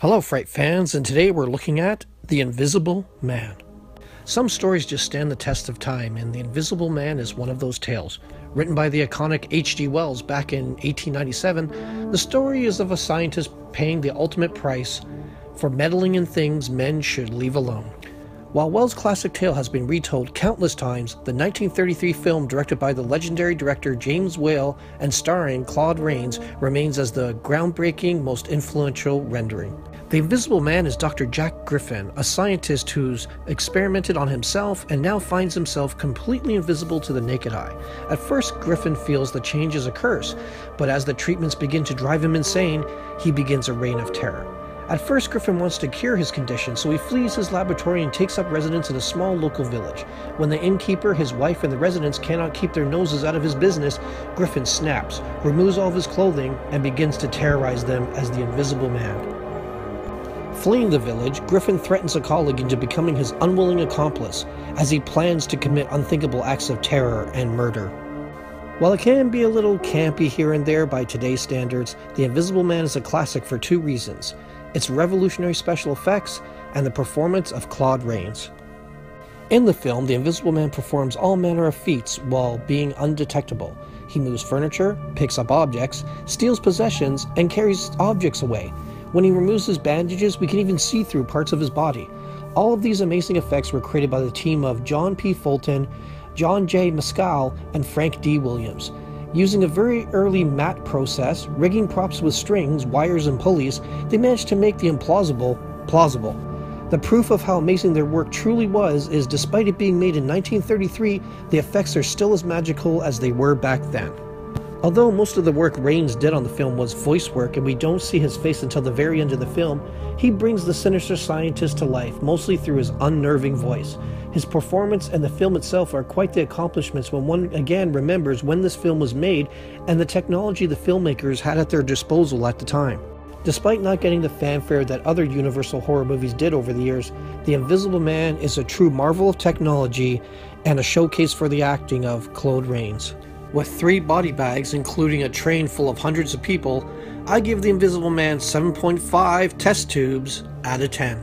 Hello, Fright fans, and today we're looking at The Invisible Man. Some stories just stand the test of time, and The Invisible Man is one of those tales. Written by the iconic H.G. Wells back in 1897, the story is of a scientist paying the ultimate price for meddling in things men should leave alone. While Wells' classic tale has been retold countless times, the 1933 film directed by the legendary director James Whale and starring Claude Rains remains as the groundbreaking, most influential rendering. The Invisible Man is Dr. Jack Griffin, a scientist who's experimented on himself and now finds himself completely invisible to the naked eye. At first, Griffin feels the change is a curse, but as the treatments begin to drive him insane, he begins a reign of terror. At first, Griffin wants to cure his condition, so he flees his laboratory and takes up residence in a small local village. When the innkeeper, his wife, and the residents cannot keep their noses out of his business, Griffin snaps, removes all of his clothing, and begins to terrorize them as the Invisible Man. Fleeing the village, Griffin threatens a colleague into becoming his unwilling accomplice, as he plans to commit unthinkable acts of terror and murder. While it can be a little campy here and there by today's standards, The Invisible Man is a classic for two reasons: its revolutionary special effects and the performance of Claude Rains. In the film, the Invisible Man performs all manner of feats while being undetectable. He moves furniture, picks up objects, steals possessions, and carries objects away. When he removes his bandages, we can even see through parts of his body. All of these amazing effects were created by the team of John P. Fulton, John J. Mescal, and Frank D. Williams. Using a very early matte process, rigging props with strings, wires, and pulleys, they managed to make the implausible plausible. The proof of how amazing their work truly was is, despite it being made in 1933, the effects are still as magical as they were back then. Although most of the work Rains did on the film was voice work and we don't see his face until the very end of the film, he brings the sinister scientist to life, mostly through his unnerving voice. His performance and the film itself are quite the accomplishments when one again remembers when this film was made and the technology the filmmakers had at their disposal at the time. Despite not getting the fanfare that other Universal horror movies did over the years, The Invisible Man is a true marvel of technology and a showcase for the acting of Claude Rains. With 3 body bags, including a train full of hundreds of people, I give The Invisible Man 7.5 test tubes out of 10.